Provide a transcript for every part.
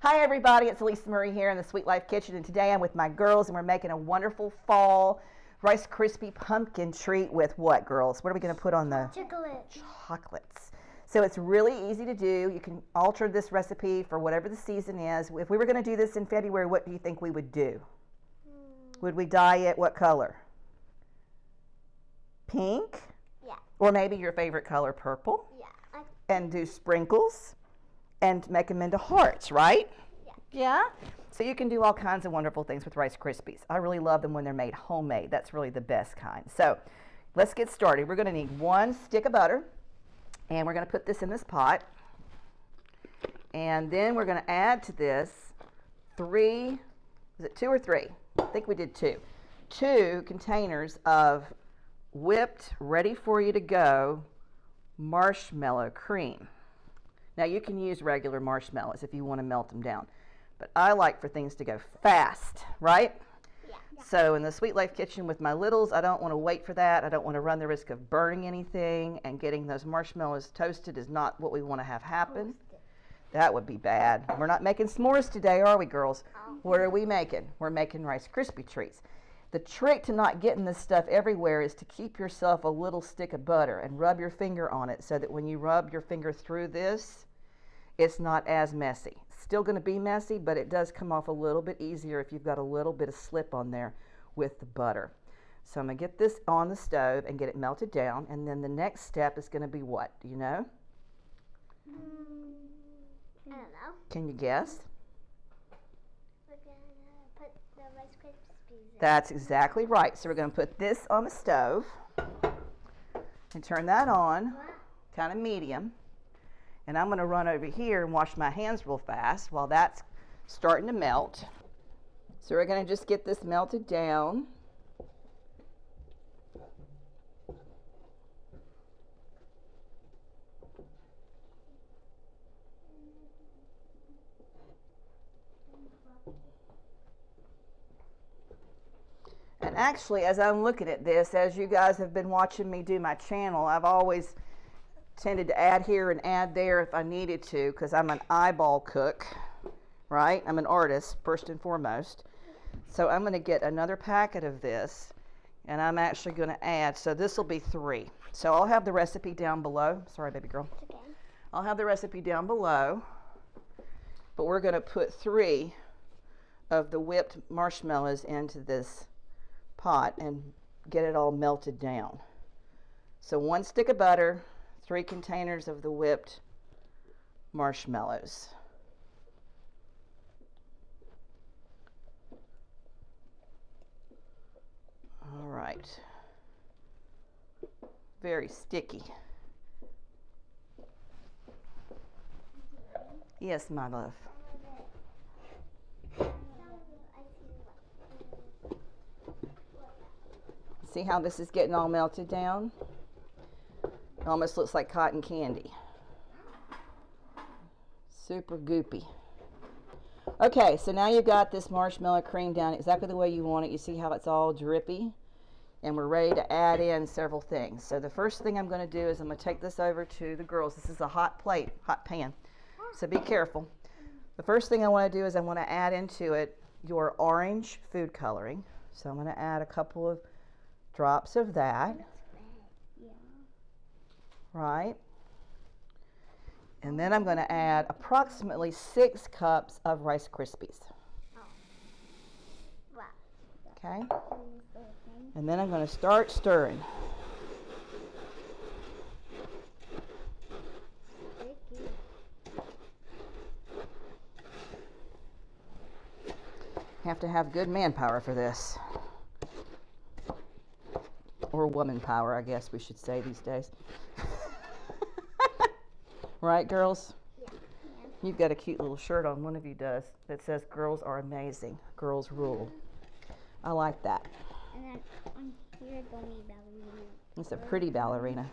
Hi everybody, it's Alisamurray here in the Sweet Life Kitchen, and today I'm with my girls and we're making a wonderful fall Rice Krispie pumpkin treat with what, girls? What are we going to put on the chocolates? So it's really easy to do. You can alter this recipe for whatever the season is. If we were going to do this in February, what do you think we would do? Would we dye it what color? Pink? Yeah. Or maybe your favorite color, purple? Yeah. And do sprinkles and make them into hearts, right? Yeah. Yeah? So you can do all kinds of wonderful things with Rice Krispies. I really love them when they're made homemade. That's really the best kind. So let's get started. We're going to need 1 stick of butter, and we're going to put this in this pot. And then we're going to add to this 3, is it 2 or 3? I think we did 2. 2 containers of whipped, ready for you to go marshmallow cream. Now you can use regular marshmallows if you want to melt them down, but I like for things to go fast, right? Yeah. So in the Sweet Life Kitchen with my littles, I don't want to wait for that. I don't want to run the risk of burning anything, and getting those marshmallows toasted is not what we want to have happen. That would be bad. We're not making s'mores today, are we, girls? What are we making? We're making Rice Krispie treats. The trick to not getting this stuff everywhere is to keep yourself a little stick of butter and rub your finger on it so that when you rub your finger through this, it's not as messy. It's still going to be messy, but it does come off a little bit easier if you've got a little bit of slip on there with the butter. So I'm going to get this on the stove and get it melted down, and then the next step is going to be what? Do you know? I don't know. Can you guess? We're going to put the Rice Krispies in. That's exactly right. So we're going to put this on the stove and turn that on, kind of medium. And I'm going to run over here and wash my hands real fast while that's starting to melt. So we're going to just get this melted down. And actually, as I'm looking at this, as you guys have been watching me do my channel, I've always tended to add here and add there if I needed to, because I'm an eyeball cook, right? I'm an artist, first and foremost. So I'm going to get another packet of this, and I'm actually going to add, so this will be 3. So I'll have the recipe down below. Sorry, baby girl. It's okay. I'll have the recipe down below, but we're going to put 3 of the whipped marshmallows into this pot and get it all melted down. So 1 stick of butter, 3 containers of the whipped marshmallows. All right. Very sticky. Yes, my love. See how this is getting all melted down? It almost looks like cotton candy. Super goopy. Okay, so now you've got this marshmallow cream down exactly the way you want it. You see how it's all drippy? And we're ready to add in several things. So the first thing I'm going to do is I'm going to take this over to the girls. This is a hot plate, hot pan. So be careful. The first thing I want to do is I want to add into it your orange food coloring. So I'm going to add a couple of drops of that. Yeah. Right? And then I'm going to add approximately 6 cups of Rice Krispies. Oh. Wow. Okay? And then I'm going to start stirring. Have to have good manpower for this. Or woman power, I guess we should say these days. Right, girls? Yeah. You've got a cute little shirt on, one of you does, that says girls are amazing, girls rule. I like that. And then on here, gummy ballerina. It's a pretty ballerina.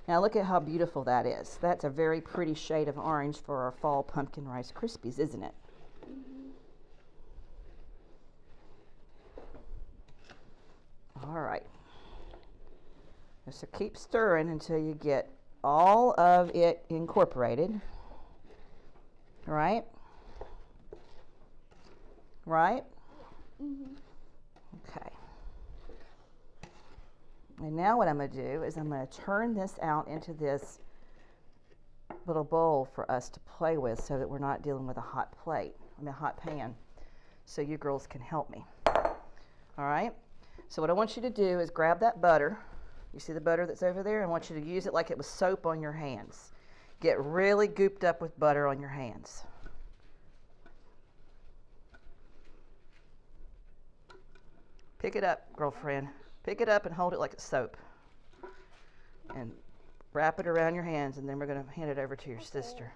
Now look at how beautiful that is. That's a very pretty shade of orange for our fall pumpkin Rice Krispies, isn't it? All right. So keep stirring until you get all of it incorporated. All right? right? Mhm. Okay. And now what I'm going to do is I'm going to turn this out into this little bowl for us to play with so that we're not dealing with a hot plate, a hot pan, so you girls can help me. All right? So what I want you to do is grab that butter. You see the butter that's over there? I want you to use it like it was soap on your hands. Get really gooped up with butter on your hands. Pick it up, girlfriend. Pick it up and hold it like it's soap. And wrap it around your hands, and then we're going to hand it over to your sister.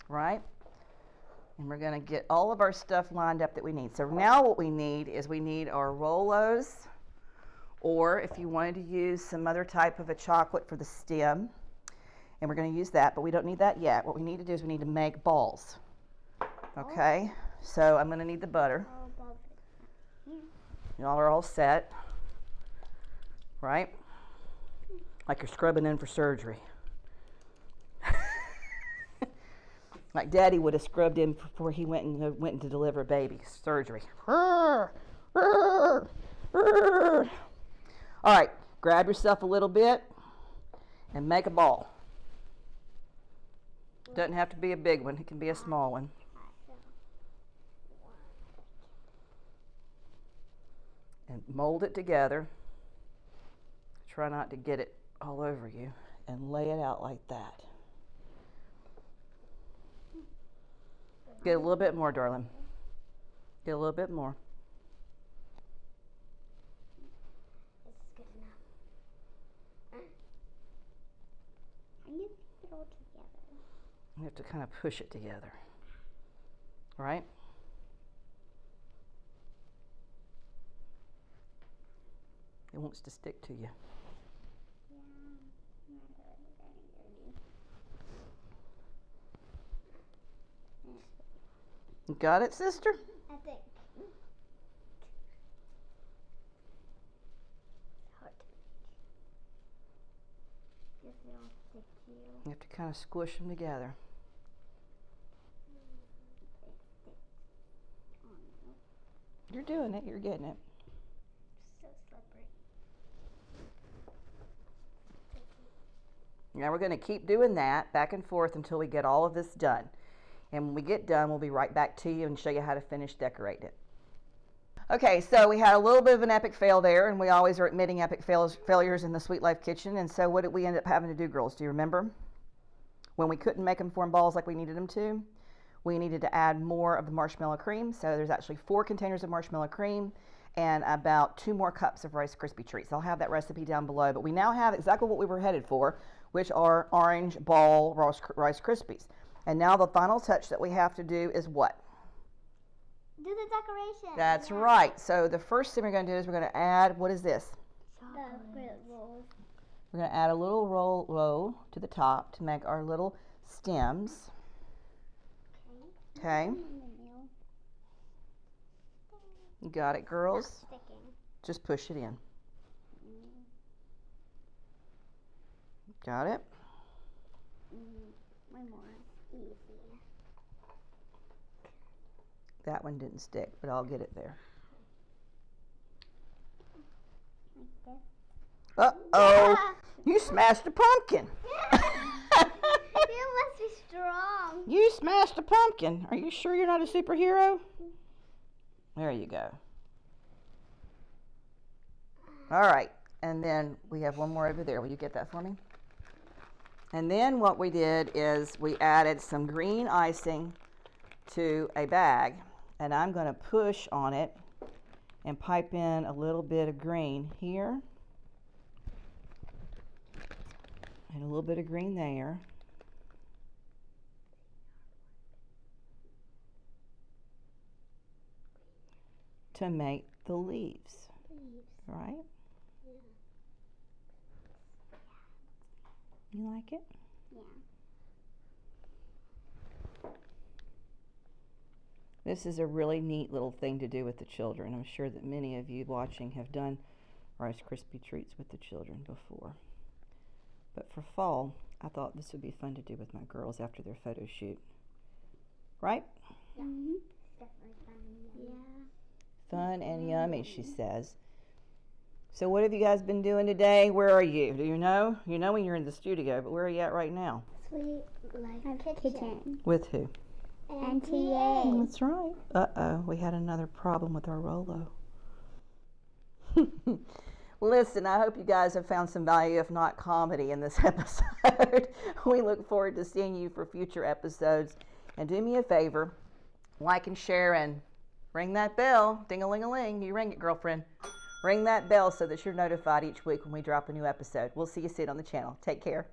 Right? And we're going to get all of our stuff lined up that we need. So now what we need is we need our rollos, or if you wanted to use some other type of a chocolate for the stem, and we're going to use that, but we don't need that yet. What we need to do is we need to make balls. Okay? So I'm going to need the butter. Y'all are all set, right? Like you're scrubbing in for surgery. Like Daddy would have scrubbed in before he went in to deliver a baby. Surgery. All right, grab yourself a little bit and make a ball. Doesn't have to be a big one. It can be a small one. And mold it together. Try not to get it all over you, and lay it out like that. Get a little bit more, darling. Get a little bit more. This is good enough. I need to put it all together. You have to kind of push it together. Right? It wants to stick to you. You got it, sister? I think. Hard to reach. Guess they all stick to you. You have to kind of squish them together. You're doing it. You're getting it. So slippery. Now we're going to keep doing that back and forth until we get all of this done. And when we get done, we'll be right back to you and show you how to finish decorating it. Okay, so we had a little bit of an epic fail there, and we always are admitting epic failures in the Sweet Life Kitchen. And so what did we end up having to do, girls? Do you remember? When we couldn't make them form balls like we needed them to, we needed to add more of the marshmallow cream. So there's actually 4 containers of marshmallow cream and about 2 more cups of Rice Krispie treats. I'll have that recipe down below, but we now have exactly what we were headed for, which are orange ball Rice Krispies. And now the final touch that we have to do is what? Do the decoration. That's right. So the first thing we're going to do is we're going to add, what is this? The rolls. We're going to add a little roll to the top to make our little stems. Okay. You got it, girls? Just push it in. Got it? One more. Easy. That one didn't stick, but I'll get it there. Like this. Uh-oh. You smashed a pumpkin. You must be strong. You smashed a pumpkin. Are you sure you're not a superhero? There you go. All right. And then we have one more over there. Will you get that for me? And then what we did is we added some green icing to a bag. And I'm going to push on it and pipe in a little bit of green here. And a little bit of green there. To make the leaves. Right? Yeah. You like it? Yeah. This is a really neat little thing to do with the children. I'm sure that many of you watching have done Rice Krispie treats with the children before. But for fall, I thought this would be fun to do with my girls after their photo shoot. Right? Yeah. Mm-hmm. Definitely fun and yummy. Yeah. Fun and yummy, she says. So what have you guys been doing today? Where are you? Do you know? You know when you're in the studio, but where are you at right now? Sweet Life Kitchen. With who? Auntie A. That's right. Uh-oh, we had another problem with our Rollo. Listen, I hope you guys have found some value, if not comedy, in this episode. We look forward to seeing you for future episodes. And do me a favor, like and share and ring that bell. Ding-a-ling-a-ling. You ring it, girlfriend. Ring that bell so that you're notified each week when we drop a new episode. We'll see you soon on the channel. Take care.